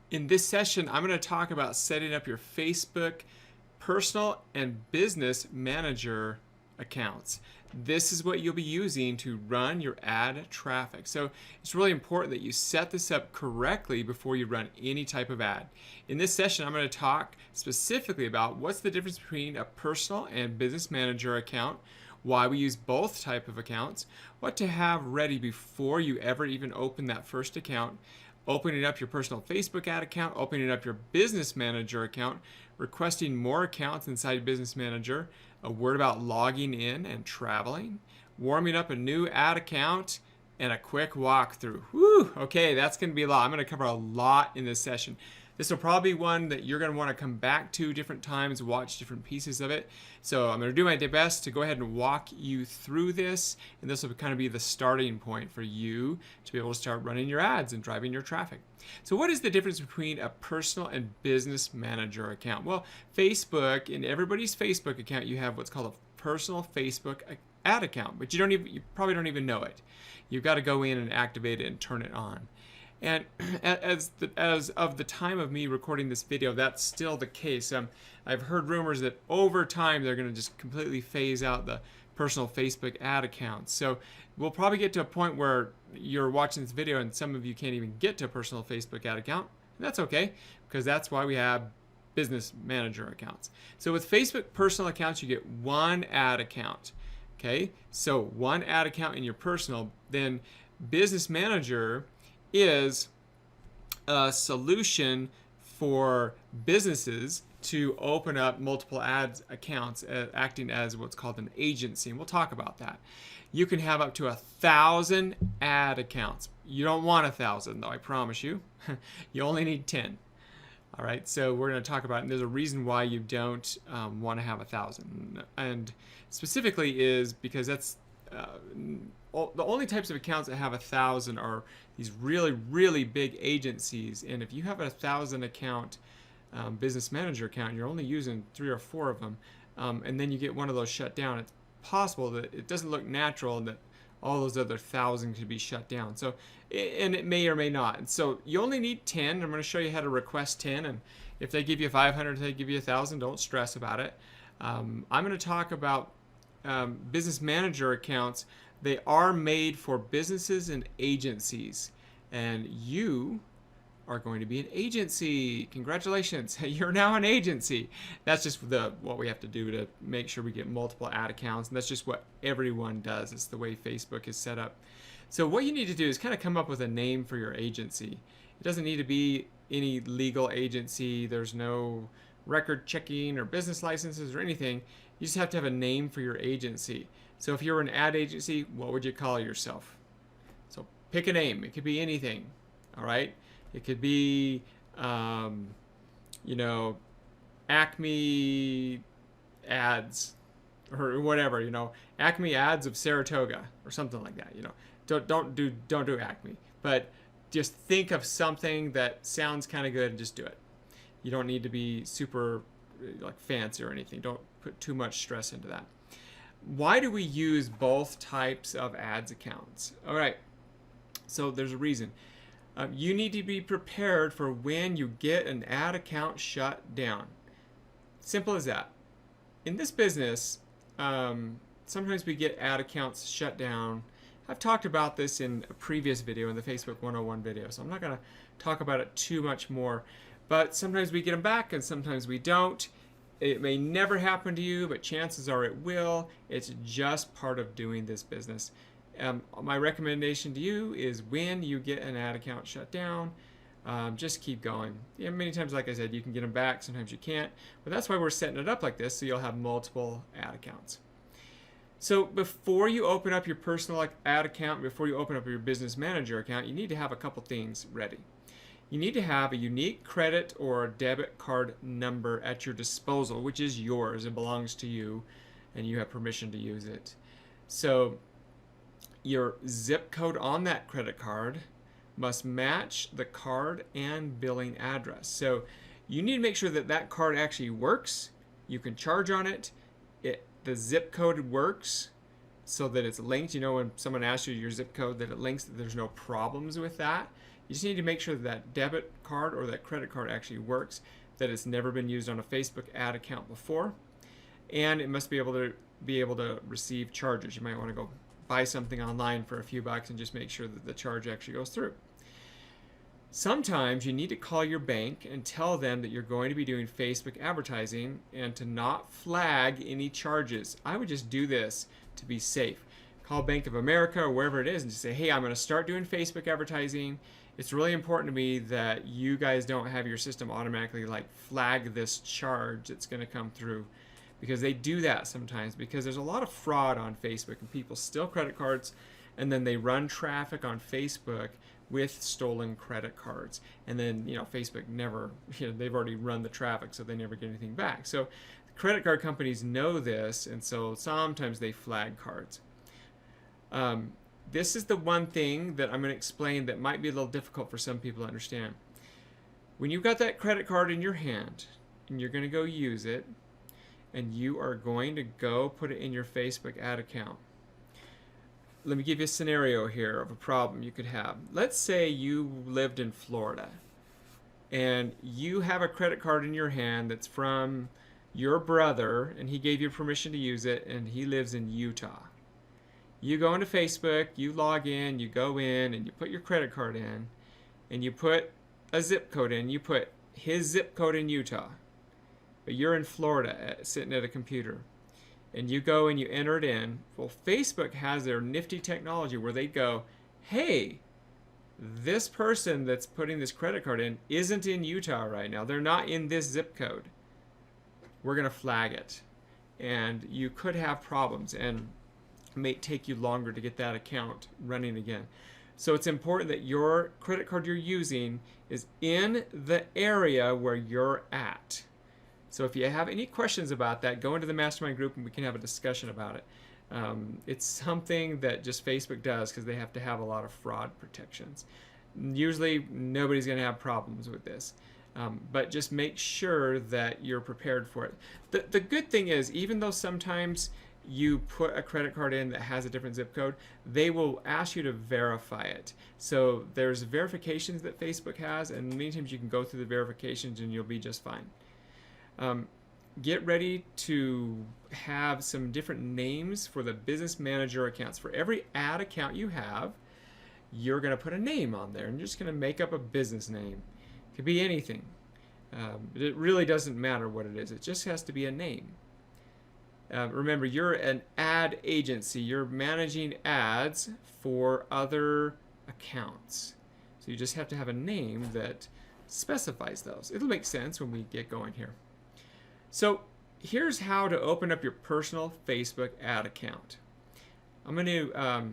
In this session, I'm going to talk about setting up your Facebook personal and business manager accounts. This is what you'll be using to run your ad traffic. So it's really important that you set this up correctly before you run any type of ad. In this session, I'm going to talk specifically about what's the difference between a personal and business manager account, why we use both type of accounts, what to have ready before you ever even open that first account, opening up your personal Facebook ad account, opening up your business manager account, requesting more accounts inside Business Manager, a word about logging in and traveling, warming up a new ad account, and a quick walkthrough. Woo! Okay, that's going to be a lot. I'm going to cover a lot in this session. This will probably be one that you're going to want to come back to different times, watch different pieces of it. So I'm going to do my best to go ahead and walk you through this, and this will kind of be the starting point for you to be able to start running your ads and driving your traffic. So what is the difference between a personal and business manager account? Well, Facebook, in everybody's Facebook account, you have what's called a personal Facebook ad account, but you probably don't even know it. You've got to go in and activate it and turn it on. And as of the time of me recording this video, that's still the case. I've heard rumors that over time they're going to just completely phase out the personal Facebook ad accounts. So we'll probably get to a point where you're watching this video and some of you can't even get to a personal Facebook ad account. And that's okay, because that's why we have business manager accounts. So with Facebook personal accounts, you get one ad account. Okay, so one ad account in your personal, then business manager is a solution for businesses to open up multiple ads accounts, acting as what's called an agency, and we'll talk about that. You can have up to 1,000 ad accounts. You don't want 1,000 though, I promise you. You only need 10. All right, so we're going to talk about it, and there's a reason why you don't want to have 1,000, and specifically is because that's the only types of accounts that have 1,000 are these really big agencies. And if you have 1,000 account business manager account, you're only using 3 or 4 of them, and then you get one of those shut down, it's possible that it doesn't look natural and that all those other 1,000 could be shut down. So, and it may or may not. And so you only need 10. I'm going to show you how to request 10, and if they give you 500, if they give you 1,000, don't stress about it. I'm going to talk about business manager accounts. They are made for businesses and agencies, and you are going to be an agency. Congratulations, you're now an agency. That's just what we have to do to make sure we get multiple ad accounts, and that's just what everyone does. It's the way Facebook is set up. So what you need to do is kind of come up with a name for your agency. It doesn't need to be any legal agency. There's no record checking or business licenses or anything. You just have to have a name for your agency. So if you're an ad agency, what would you call yourself? So pick a name. It could be anything. All right. It could be, Acme Ads or whatever. Acme Ads of Saratoga or something like that. Don't do Acme, but just think of something that sounds kind of good and just do it. You don't need to be super fancy or anything. Don't put too much stress into that. Why do we use both types of ads accounts? All right, so there's a reason. You need to be prepared for when you get an ad account shut down. Simple as that. In this business, sometimes we get ad accounts shut down. I've talked about this in a previous video, in the Facebook 101 video, so I'm not going to talk about it too much more. But sometimes we get them back and sometimes we don't. It may never happen to you, but chances are it will. It's just part of doing this business. My recommendation to you is when you get an ad account shut down, just keep going. Many times, like I said, you can get them back. Sometimes you can't. But that's why we're setting it up like this, so you'll have multiple ad accounts. So before you open up your personal ad account, before you open up your business manager account, you need to have a couple things ready. You need to have a unique credit or debit card number at your disposal, which is yours. It belongs to you, and you have permission to use it. So your zip code on that credit card must match the card and billing address. So you need to make sure that that card actually works. You can charge on it. The zip code works so that it's linked. When someone asks you your zip code, that it links, that there's no problems with that. You just need to make sure that that debit card or that credit card actually works, that it's never been used on a Facebook ad account before, and it must be able to receive charges. You might want to go buy something online for a few bucks and just make sure that the charge actually goes through. Sometimes you need to call your bank and tell them that you're going to be doing Facebook advertising and to not flag any charges. I would just do this to be safe. Call Bank of America or wherever it is and just say, hey, I'm going to start doing Facebook advertising. It's really important to me that you guys don't have your system automatically like flag this charge that's going to come through, because they do that sometimes because there's a lot of fraud on Facebook and people steal credit cards and then they run traffic on Facebook with stolen credit cards, and then Facebook never, they've already run the traffic, so they never get anything back. So credit card companies know this, and so sometimes they flag cards. This is the one thing that I'm going to explain that might be a little difficult for some people to understand. When you've got that credit card in your hand and you're going to go use it, and you are going to go put it in your Facebook ad account. Let me give you a scenario here of a problem you could have. Let's say you lived in Florida and you have a credit card in your hand that's from your brother and he gave you permission to use it, and he lives in Utah. You go into Facebook, you log in, you go in and you put your credit card in and you put a zip code in. You put his zip code in Utah, but you're in Florida sitting at a computer. And you go and you enter it in. Well, Facebook has their nifty technology where they go, hey, this person that's putting this credit card in isn't in Utah right now. They're not in this zip code. We're going to flag it. And you could have problems, and it may take you longer to get that account running again. So it's important that your credit card you're using is in the area where you're at. So if you have any questions about that, go into the mastermind group and we can have a discussion about it. It's something that just Facebook does because they have to have a lot of fraud protections. Usually nobody's going to have problems with this, but just make sure that you're prepared for it. The good thing is, even though sometimes you put a credit card in that has a different zip code, they will ask you to verify it. So there's verifications that Facebook has, and many times you can go through the verifications and you'll be just fine. Get ready to have some different names for the business manager accounts. For every ad account you have, you're going to put a name on there, and you're just going to make up a business name. It could be anything. It really doesn't matter what it is. It just has to be a name. Remember, you're an ad agency. You're managing ads for other accounts. So you just have to have a name that specifies those. It'll make sense when we get going here. So here's how to open up your personal Facebook ad account. I'm going to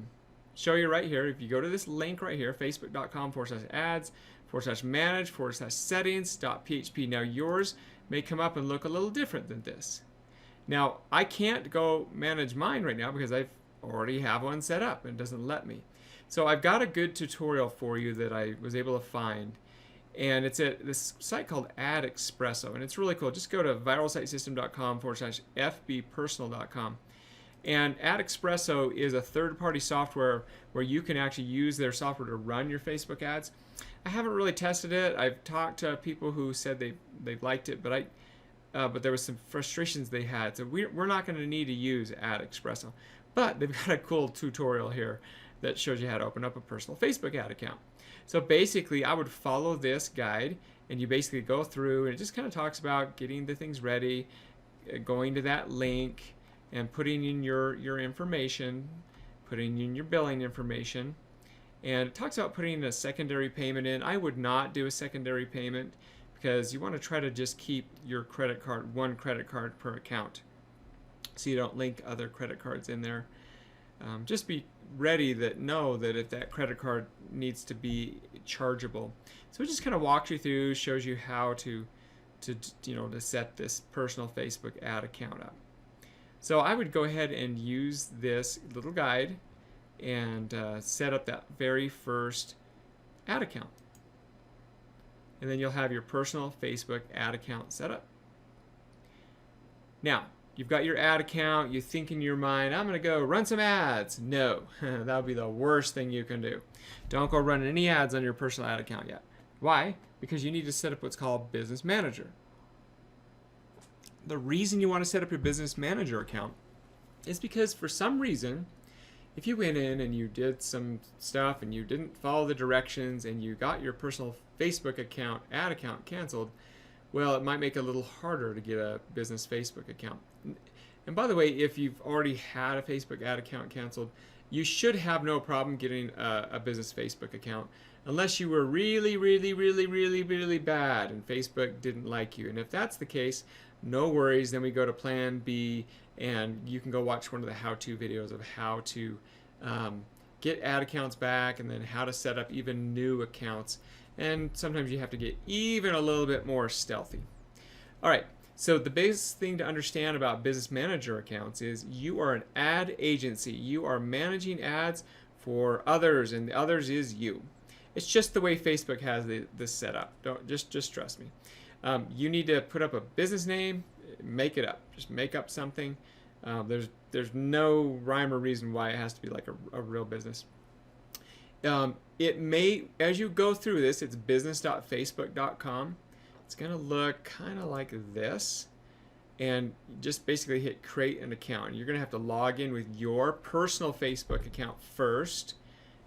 show you right here. If you go to this link right here, facebook.com/ads/manage/settings.php. Now yours may come up and look a little different than this. Now I can't go manage mine right now because I already have one set up and it doesn't let me. So I've got a good tutorial for you that I was able to find. And it's at this site called AdExpresso, and it's really cool. Just go to viralsitesystem.com/fbpersonal.com. And AdExpresso is a third-party software where you can actually use their software to run your Facebook ads. I haven't really tested it. I've talked to people who said they liked it, but there was some frustrations they had. So we're not going to need to use AdExpresso. But they've got a cool tutorial here that shows you how to open up a personal Facebook ad account. So basically, I would follow this guide, and you basically go through, and it just kind of talks about getting the things ready, going to that link, and putting in your information, putting in your billing information. And it talks about putting a secondary payment in. I would not do a secondary payment because you want to try to just keep your credit card, one credit card per account, so you don't link other credit cards in there. Just be ready know that if that credit card needs to be chargeable. So it just kind of walks you through, shows you how to set this personal Facebook ad account up. So I would go ahead and use this little guide and set up that very first ad account. And then you'll have your personal Facebook ad account set up. Now, you've got your ad account, you think in your mind, I'm going to go run some ads. No, that would be the worst thing you can do. Don't go run any ads on your personal ad account yet. Why? Because you need to set up what's called Business Manager. The reason you want to set up your Business Manager account is because for some reason, if you went in and you did some stuff and you didn't follow the directions and you got your personal Facebook account, ad account canceled, well, it might make it a little harder to get a business Facebook account. And by the way, if you've already had a Facebook ad account canceled, you should have no problem getting a business Facebook account unless you were really, really, really, really, really bad and Facebook didn't like you. And if that's the case, no worries. Then we go to Plan B, and you can go watch one of the how-to videos of how to get ad accounts back and then how to set up even new accounts. And sometimes you have to get even a little bit more stealthy. All right, so the biggest thing to understand about Business Manager accounts is you are an ad agency. You are managing ads for others, and the others is you. It's just the way Facebook has this set up. Don't just trust me. You need to put up a business name, make it up. Just make up something. There's no rhyme or reason why it has to be like a real business. It may, as you go through this, it's business.facebook.com. It's going to look kind of like this. And just basically hit create an account. You're going to have to log in with your personal Facebook account first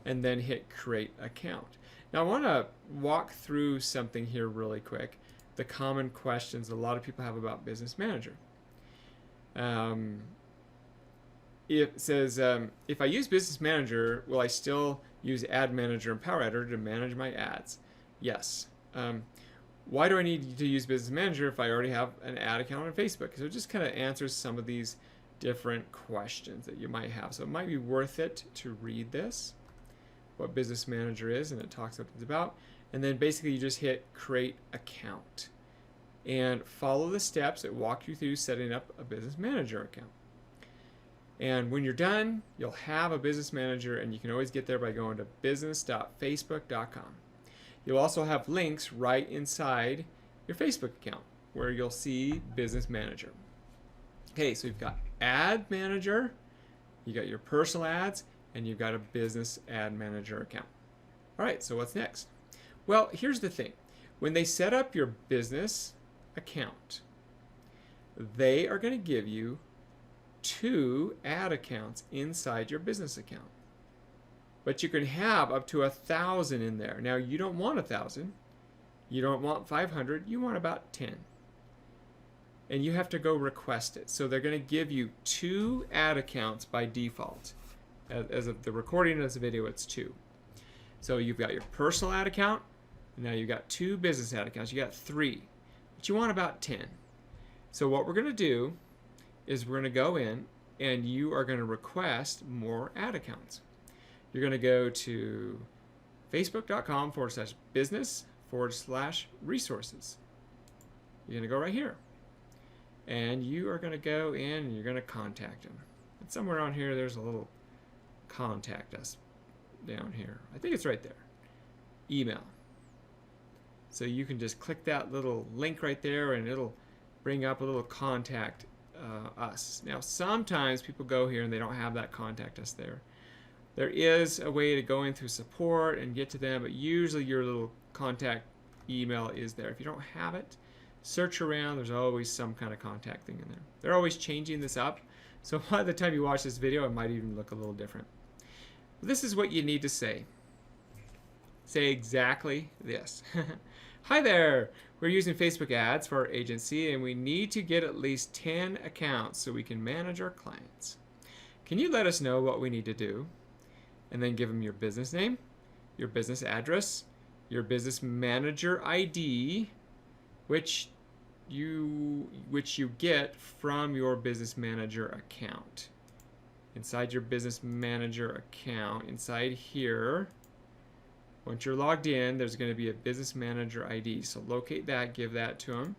and then hit create account. Now I want to walk through something here really quick. The common questions a lot of people have about Business Manager. It says, if I use Business Manager, will I still use Ad Manager and Power Editor to manage my ads? Yes. Why do I need to use Business Manager if I already have an ad account on Facebook? So it just kind of answers some of these different questions that you might have. So it might be worth it to read this, what Business Manager is, and it talks what it's about. And then basically you just hit create account and follow the steps that walk you through setting up a Business Manager account. And when you're done, you'll have a Business Manager, and you can always get there by going to business.facebook.com. You'll also have links right inside your Facebook account where you'll see Business Manager. Okay, so you've got Ad Manager, you got your personal ads, and you've got a Business Ad Manager account. All right, so what's next? Well, here's the thing. When they set up your business account, they are going to give you 2 ad accounts inside your business account. But you can have up to 1,000 in there. Now, you don't want 1,000. You don't want 500. You want about 10. And you have to go request it. So they're going to give you 2 ad accounts by default. As of the recording of this video, it's 2. So you've got your personal ad account. Now you've got 2 business ad accounts. You got 3. But you want about 10. So what we're going to do is we're going to go in and you are going to request more ad accounts. You're going to go to facebook.com/business/resources. You're going to go right here. And you are going to go in and you're going to contact them. And somewhere on here there's a little contact us down here. I think it's right there. Email. So you can just click that little link right there and it'll bring up a little contact us. Now sometimes people go here and they don't have that contact us there. There is a way to go in through support and get to them, but usually your little contact email is there. If you don't have it, search around. There's always some kind of contact thing in there. They're always changing this up, so by the time you watch this video, it might even look a little different. This is what you need to say. Say exactly this. Hi there! We're using Facebook ads for our agency, and we need to get at least 10 accounts so we can manage our clients. Can you let us know what we need to do? And then give them your business name, your business address, your business manager ID, which you get from your business manager account. Inside your business manager account, inside here, once you're logged in, there's going to be a business manager ID. So locate that, give that to them,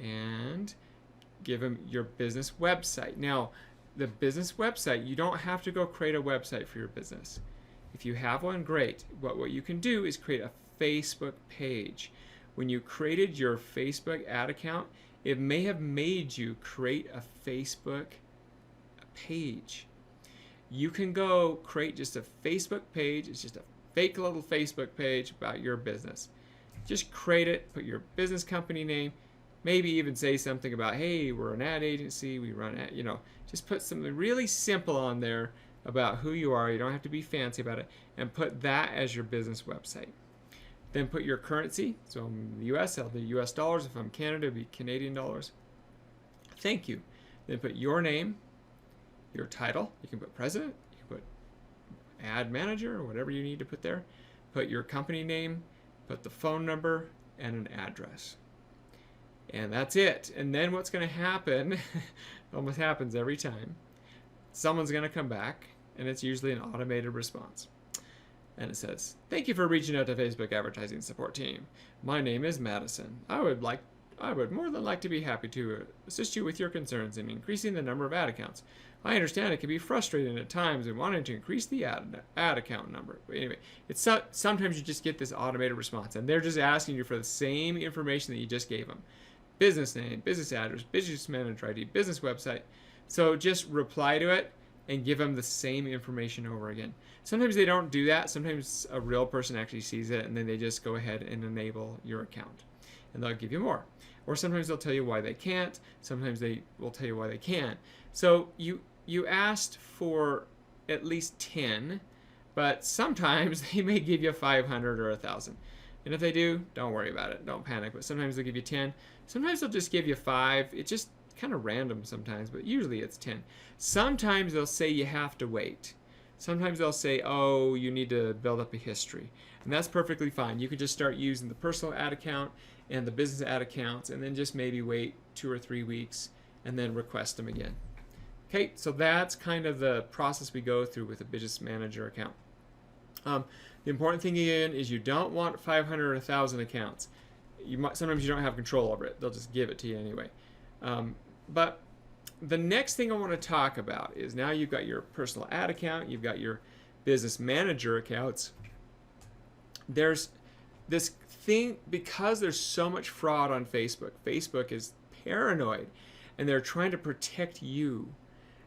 and give them your business website. Now, the business website, you don't have to go create a website for your business. If you have one, great. What you can do is create a Facebook page. When you created your Facebook ad account, it may have made you create a Facebook page. You can go create just a Facebook page. It's just a fake little Facebook page about your business. Just create it, put your business company name, maybe even say something about, hey, we're an ad agency, we run ad, just put something really simple on there about who you are. You don't have to be fancy about it, and put that as your business website. Then put your currency. So I'm in the US, I'll do US dollars. If I'm Canada, it'll be Canadian dollars. Thank you. Then put your name, your title. You can put president, you can put ad manager, or whatever you need to put there. Put your company name, put the phone number, and an address. And that's it. And then what's going to happen, almost happens every time, someone's going to come back, and it's usually an automated response. And it says, thank you for reaching out to Facebook advertising support team. My name is Madison. I would more than like to be happy to assist you with your concerns in increasing the number of ad accounts. I understand it can be frustrating at times in wanting to increase the ad account number. But anyway, it's sometimes you just get this automated response, and they're just asking you for the same information that you just gave them. Business name, business address, business manager ID, business website. So just reply to it and give them the same information over again. Sometimes they don't do that. Sometimes a real person actually sees it, and then they just go ahead and enable your account, and they'll give you more. Or sometimes they'll tell you why they can't. Sometimes they will tell you why they can. So you asked for at least 10, but sometimes they may give you 500 or 1,000. And if they do, don't worry about it. Don't panic. But sometimes they'll give you 10. Sometimes they'll just give you 5. It's just kind of random sometimes, but usually it's 10. Sometimes they'll say you have to wait. Sometimes they'll say, oh, you need to build up a history. And that's perfectly fine. You can just start using the personal ad account and the business ad accounts, and then just maybe wait 2 or 3 weeks and then request them again. Okay, so that's kind of the process we go through with a business manager account. The important thing again is you don't want 500 or 1,000 accounts. Sometimes you don't have control over it. They'll just give it to you anyway. But the next thing I want to talk about is now you've got your personal ad account, you've got your business manager accounts. There's this thing, because there's so much fraud on Facebook. Facebook is paranoid, and they're trying to protect you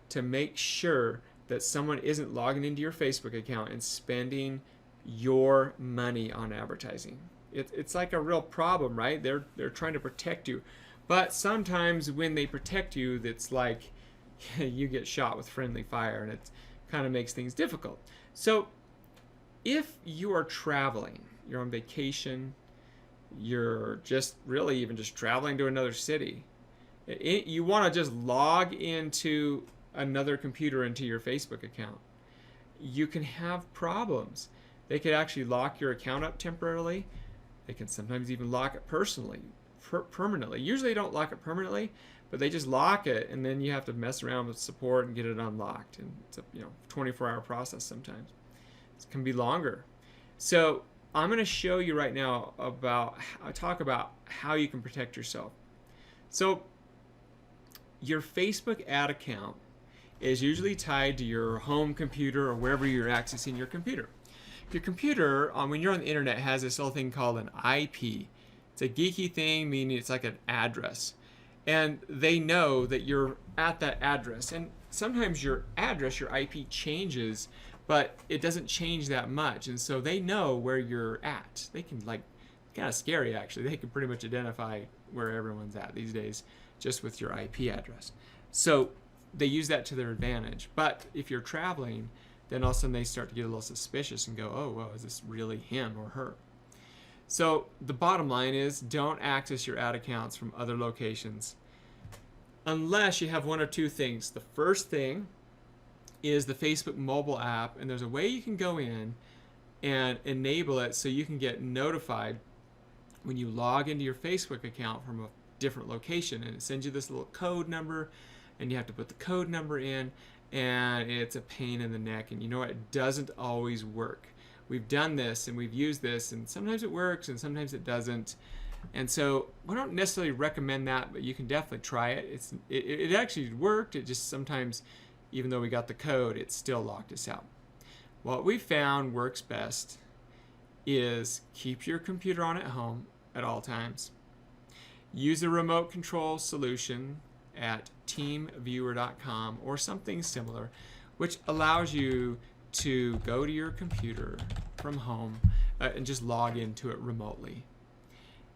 to make sure that someone isn't logging into your Facebook account and spending your money on advertising. It's like a real problem, right? They're trying to protect you. But sometimes when they protect you, it's like you get shot with friendly fire, and it kind of makes things difficult. So if you are traveling, you're on vacation, you're just really even just traveling to another city, you want to just log into another computer into your Facebook account, you can have problems. They could actually lock your account up temporarily. They can sometimes even lock it permanently. Usually they don't lock it permanently, but they just lock it, and then you have to mess around with support and get it unlocked. And it's a 24-hour process sometimes. It can be longer. So I'm going to show you right now talk about how you can protect yourself. So your Facebook ad account is usually tied to your home computer or wherever you're accessing your computer. Your computer, when you're on the internet, has this little thing called an IP. It's a geeky thing, meaning it's like an address. And they know that you're at that address. And sometimes your address, your IP, changes, but it doesn't change that much. And so they know where you're at. They can, kind of scary actually, they can pretty much identify where everyone's at these days just with your IP address. So they use that to their advantage. But if you're traveling, then all of a sudden they start to get a little suspicious and go, oh, well, is this really him or her? So the bottom line is, don't access your ad accounts from other locations unless you have one or two things. The first thing is the Facebook mobile app, and there's a way you can go in and enable it so you can get notified when you log into your Facebook account from a different location, and it sends you this little code number, and you have to put the code number in, and it's a pain in the neck. And you know what? It doesn't always work. We've done this and we've used this, and sometimes it works and sometimes it doesn't. And so we don't necessarily recommend that, but you can definitely try it. It actually worked. It just sometimes, even though we got the code, it still locked us out. What we found works best is keep your computer on at home at all times. use a remote control solution at teamviewer.com or something similar, which allows you to go to your computer from home and just log into it remotely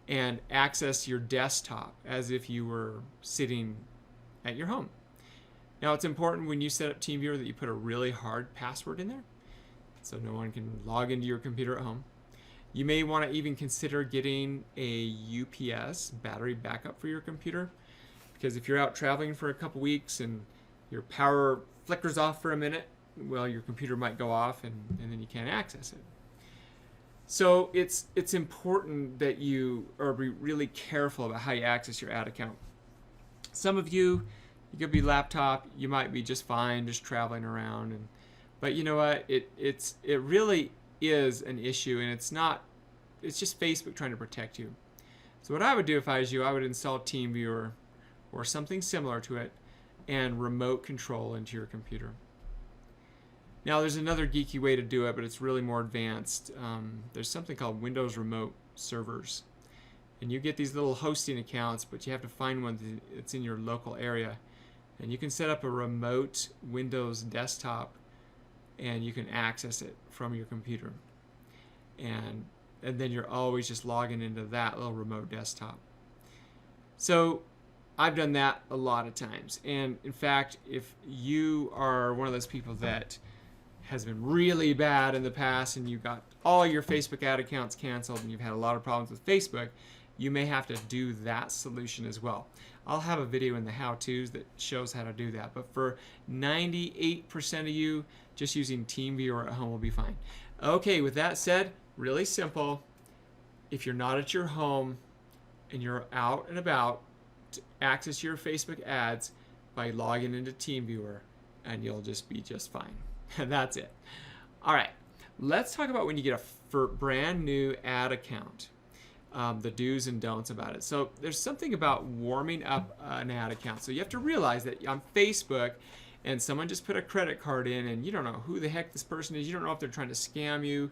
and access your desktop as if you were sitting at your home. Now, it's important when you set up TeamViewer that you put a really hard password in there so no one can log into your computer at home. You may want to even consider getting a UPS battery backup for your computer, because if you're out traveling for a couple weeks and your power flickers off for a minute, well, your computer might go off and then you can't access it. So it's important that you are really careful about how you access your ad account. Some of you could be laptop, you might be just fine just traveling around, but you know what? It really is an issue, and it's just Facebook trying to protect you. So what I would do if I was you, I would install TeamViewer or something similar to it and remote control into your computer. Now, there's another geeky way to do it, but it's really more advanced. There's something called Windows Remote Servers. And you get these little hosting accounts, but you have to find one that's in your local area. And you can set up a remote Windows desktop, and you can access it from your computer. And then you're always just logging into that little remote desktop. So I've done that a lot of times. And in fact, if you are one of those people that has been really bad in the past and you got all your Facebook ad accounts canceled and you've had a lot of problems with Facebook, you may have to do that solution as well. I'll have a video in the how-tos that shows how to do that. But for 98% of you, just using TeamViewer at home will be fine. Okay, with that said, really simple. If you're not at your home and you're out and about, to access your Facebook ads by logging into TeamViewer, and you'll just be just fine. And that's it. All right, let's talk about when you get a brand new ad account. The do's and don'ts about it. So there's something about warming up an ad account. So you have to realize that on Facebook, and someone just put a credit card in, and you don't know who the heck this person is. You don't know if they're trying to scam you.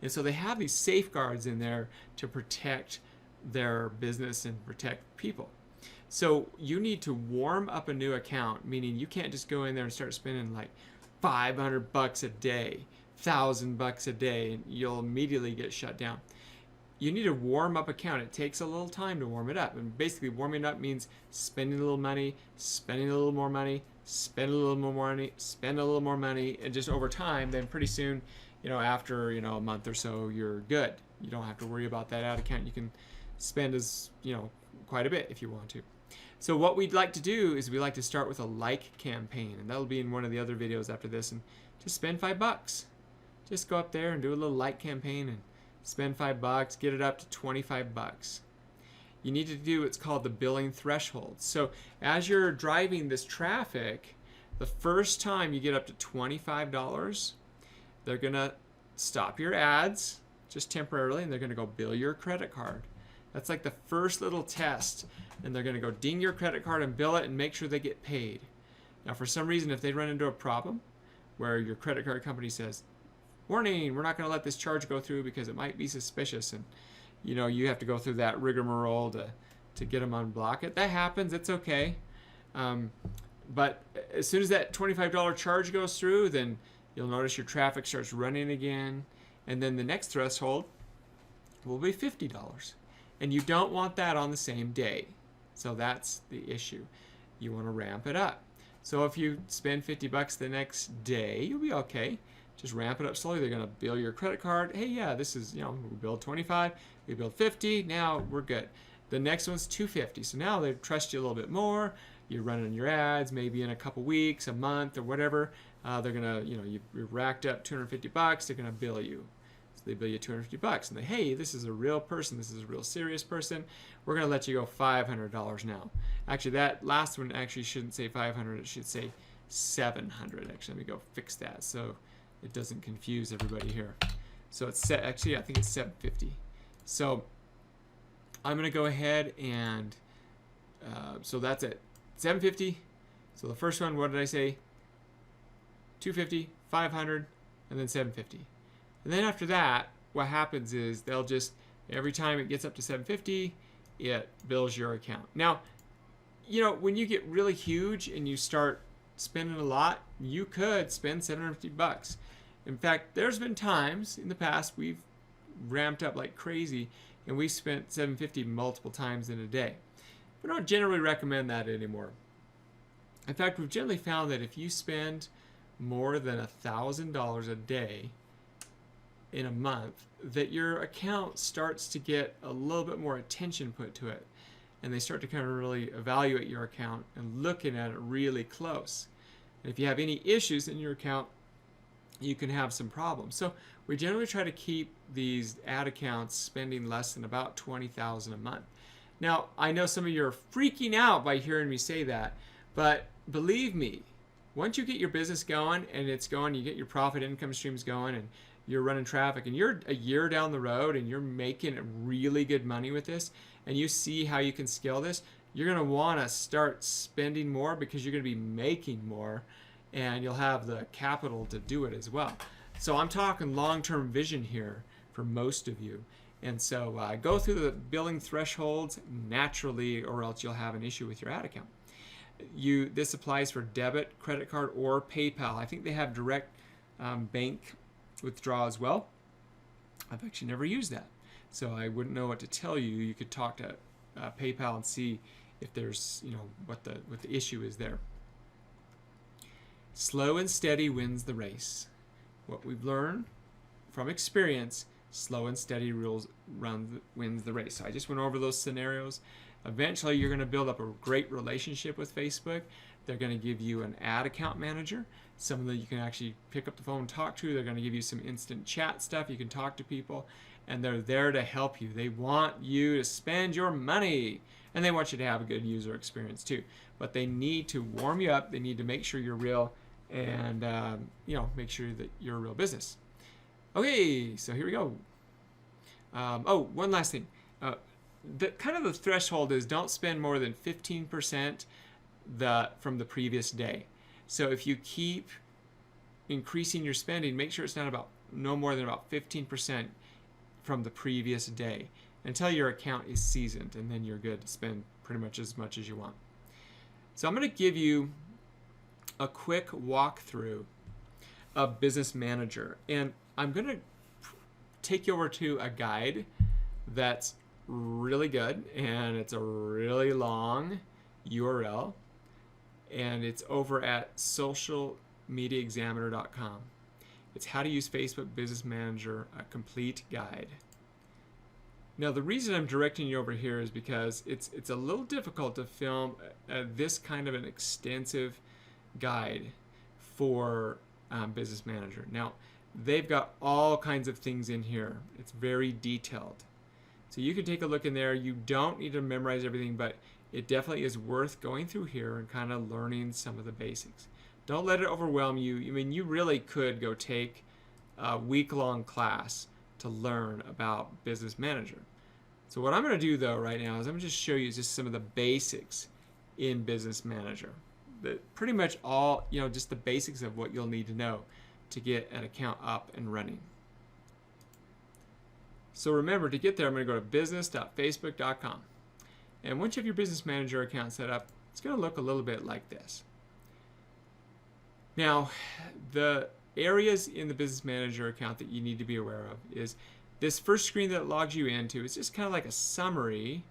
And so they have these safeguards in there to protect their business and protect people. So you need to warm up a new account, meaning you can't just go in there and start spending like $500 a day, $1,000 a day, and you'll immediately get shut down. You need a warm up account. It takes a little time to warm it up. And basically warming up means spending a little money, spending a little more money, spend a little more money, spend a little more money, and just over time, then pretty soon, after, a month or so, you're good. You don't have to worry about that ad account. You can spend quite a bit if you want to. So what we'd like to do is we like to start with a like campaign, and that'll be in one of the other videos after this, and just spend $5. Just go up there and do a little like campaign and spend $5, get it up to $25. You need to do what's called the billing threshold. So as you're driving this traffic, the first time you get up to $25, they're gonna stop your ads just temporarily, and they're gonna go bill your credit card. That's like the first little test, and they're gonna go ding your credit card and bill it and make sure they get paid. Now, for some reason, if they run into a problem where your credit card company says, warning, we're not going to let this charge go through because it might be suspicious, and you have to go through that rigmarole to get them unblock it. That happens. It's okay. But as soon as that $25 charge goes through, then you'll notice your traffic starts running again, and then the next threshold will be $50. And you don't want that on the same day. So that's the issue. You want to ramp it up. So if you spend $50 the next day, you'll be okay. Just ramp it up slowly. They're going to bill your credit card. Hey, yeah, this is, we billed 25, we billed 50, now we're good. The next one's $250. So now they trust you a little bit more. You're running your ads, maybe in a couple weeks, a month, or whatever. They're going to, you're racked up $250, they're going to bill you. So they bill you $250, and they, hey, this is a real person. This is a real serious person. We're going to let you go $500 now. Actually, that last one actually shouldn't say 500. It should say 700. Actually, let me go fix that so it doesn't confuse everybody here. So it's set. Actually, I think it's 750. So I'm going to go ahead and so that's it. 750. So the first one, what did I say? 250, 500, and then 750. And then after that, what happens is they'll just, every time it gets up to 750, it bills your account. Now, when you get really huge and you start spending a lot, you could spend $750. In fact, there's been times in the past we've ramped up like crazy and we spent $750 multiple times in a day. We don't generally recommend that anymore. In fact, we've generally found that if you spend more than $1,000 a day in a month, that your account starts to get a little bit more attention put to it, and they start to kind of really evaluate your account and looking at it really close. And if you have any issues in your account, you can have some problems. So we generally try to keep these ad accounts spending less than about $20,000 a month. Now, I know some of you are freaking out by hearing me say that, but believe me, once you get your business going and it's going, you get your profit income streams going and you're running traffic and you're a year down the road and you're making really good money with this and you see how you can scale this, you're going to want to start spending more because you're going to be making more and you'll have the capital to do it as well. So I'm talking long-term vision here for most of you. And so go through the billing thresholds naturally or else you'll have an issue with your ad account. This applies for debit, credit card, or PayPal. I think they have direct bank withdraw as well. I've actually never used that, so I wouldn't know what to tell you. You could talk to PayPal and see if there's what the issue is there. Slow and steady wins the race. What we've learned from experience, slow and steady wins the race. So I just went over those scenarios. Eventually, you're going to build up a great relationship with Facebook. They're going to give you an ad account manager, someone that you can actually pick up the phone and talk to. They're going to give you some instant chat stuff. You can talk to people, and they're there to help you. They want you to spend your money, and they want you to have a good user experience too. But they need to warm you up. They need to make sure you're real, and make sure that you're a real business. Okay, so here we go. One last thing. The threshold is don't spend more than 15% from the previous day. So if you keep increasing your spending, make sure it's no more than about 15% from the previous day until your account is seasoned, and then you're good to spend pretty much as you want. So I'm going to give you a quick walkthrough of Business Manager, and I'm going to take you over to a guide that's really good, and it's a really long URL, and it's over at socialmediaexaminer.com. It's how to use Facebook Business Manager, a complete guide. Now, the reason I'm directing you over here is because it's a little difficult to film this kind of an extensive guide for Business Manager. Now, they've got all kinds of things in here. It's very detailed. So you can take a look in there. You don't need to memorize everything, but it definitely is worth going through here and kind of learning some of the basics. Don't let it overwhelm you. I mean, you really could go take a week-long class to learn about Business Manager. So what I'm going to do though right now is I'm going to just show you just some of the basics in Business Manager. Pretty much all, just the basics of what you'll need to know to get an account up and running. So remember, to get there, I'm going to go to business.facebook.com. And once you have your Business Manager account set up, it's going to look a little bit like this. Now, the areas in the Business Manager account that you need to be aware of is this first screen that logs you into. It's just kind of like a summary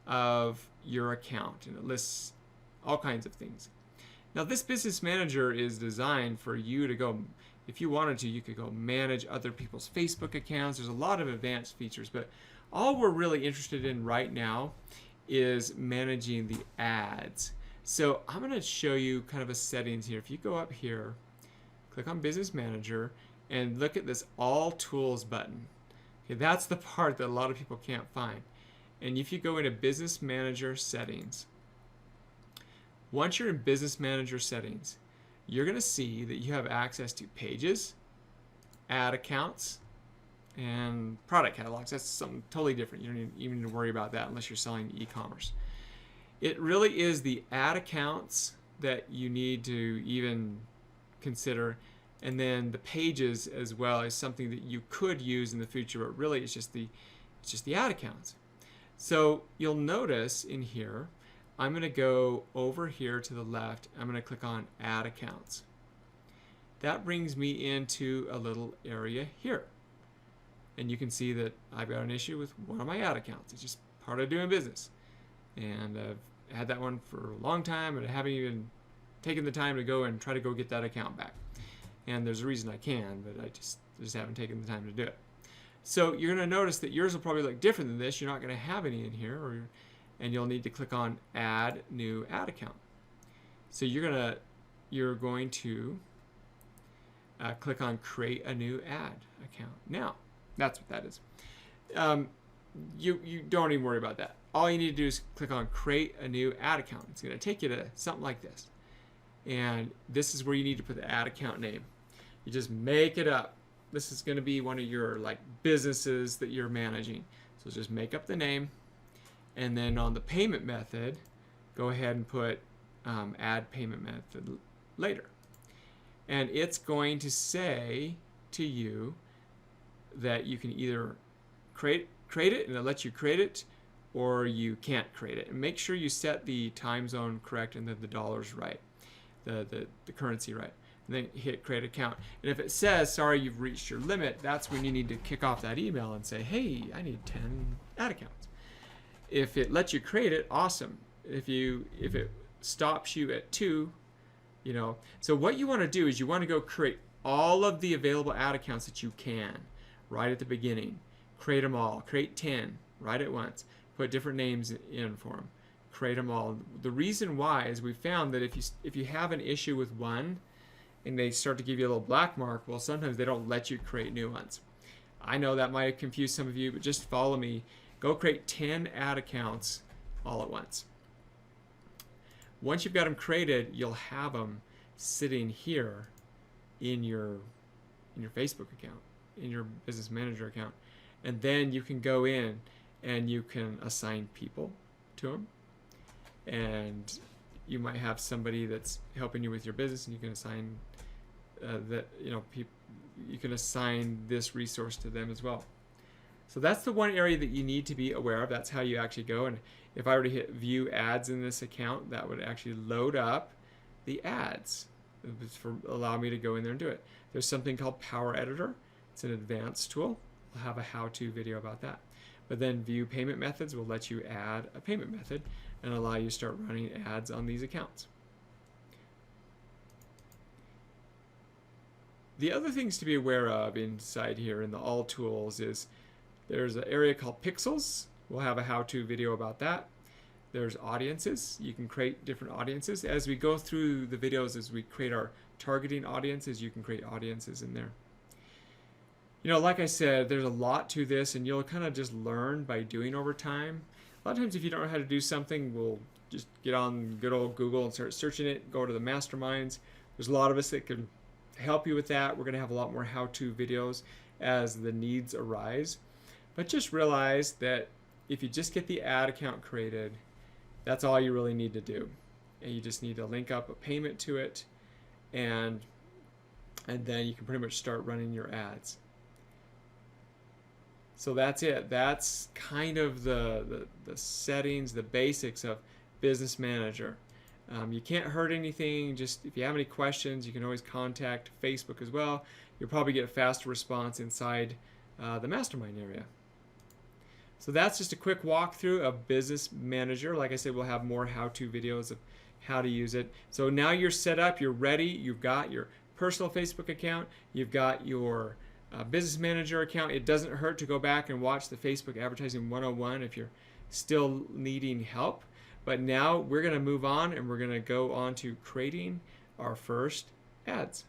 of your account, and it lists all kinds of things. Now, this Business Manager is designed for you to go, if you wanted to, you could go manage other people's Facebook accounts. There's a lot of advanced features, but all we're really interested in right now is managing the ads. So I'm going to show you kind of a settings here. If you go up here, click on Business Manager, and look at this All Tools button. Okay, that's the part that a lot of people can't find. And if you go into Business Manager Settings, once you're in Business Manager Settings, you're going to see that you have access to pages, ad accounts, and product catalogs. That's something totally different. You don't even need to worry about that unless you're selling e-commerce. It really is the ad accounts that you need to even consider, and then the pages as well is something that you could use in the future, but really it's just the ad accounts. So you'll notice in here, I'm going to go over here to the left. I'm going to click on Add Accounts. That brings me into a little area here. And you can see that I've got an issue with one of my ad accounts. It's just part of doing business. And I've had that one for a long time, and I haven't even taken the time to go and try to go get that account back. And there's a reason I can, but I just haven't taken the time to do it. So you're going to notice that yours will probably look different than this. You're not going to have any in here, and you'll need to click on Add New Ad Account. So you're going to click on Create a New Ad Account. Now, that's what that is. You don't even worry about that. All you need to do is click on Create a New Ad Account. It's going to take you to something like this. And this is where you need to put the ad account name. You just make it up. This is going to be one of your businesses that you're managing. So just make up the name, and then on the payment method, go ahead and put add payment method later. And it's going to say to you that you can either create it, and it lets you create it, or you can't create it. And make sure you set the time zone correct and then the dollars right, the currency right. And then hit create account. And if it says, sorry, you've reached your limit, that's when you need to kick off that email and say, hey, I need 10 ad accounts. If it lets you create it, awesome. If it stops you at 2, so what you want to do is you want to go create all of the available ad accounts that you can right at the beginning. Create them all. Create 10 right at once. Put different names in for them. Create them all. The reason why is we found that if you have an issue with one, and they start to give you a little black mark, well, sometimes they don't let you create new ones. I know that might confuse some of you, but just follow me. Go create 10 ad accounts all at once. Once you've got them created, you'll have them sitting here in your Facebook account, in your Business Manager account. And then you can go in and you can assign people to them. And you might have somebody that's helping you with your business, and you can assign you can assign this resource to them as well. So that's the one area that you need to be aware of. That's how you actually go. And if I were to hit View Ads in this account, that would actually load up the ads. Allow me to go in there and do it. There's something called Power Editor. It's an advanced tool. We'll have a how-to video about that. But then View Payment Methods will let you add a payment method and allow you to start running ads on these accounts. The other things to be aware of inside here in the All Tools is there's an area called Pixels. We'll have a how-to video about that. There's audiences. You can create different audiences. As we go through the videos, as we create our targeting audiences, you can create audiences in there. Like I said, there's a lot to this, and you'll kind of just learn by doing over time. A lot of times if you don't know how to do something, we'll just get on good old Google and start searching it, go to the masterminds. There's a lot of us that can help you with that. We're going to have a lot more how-to videos as the needs arise. But just realize that if you just get the ad account created, that's all you really need to do. And you just need to link up a payment to it, and then you can pretty much start running your ads. So that's it. That's kind of the settings, the basics of Business Manager. You can't hurt anything. Just if you have any questions, you can always contact Facebook as well. You'll probably get a faster response inside the mastermind area. So that's just a quick walkthrough of Business Manager. Like I said, we'll have more how-to videos of how to use it. So now you're set up, you're ready. You've got your personal Facebook account. You've got your Business Manager account. It doesn't hurt to go back and watch the Facebook Advertising 101 if you're still needing help. But now we're going to move on, and we're going to go on to creating our first ads.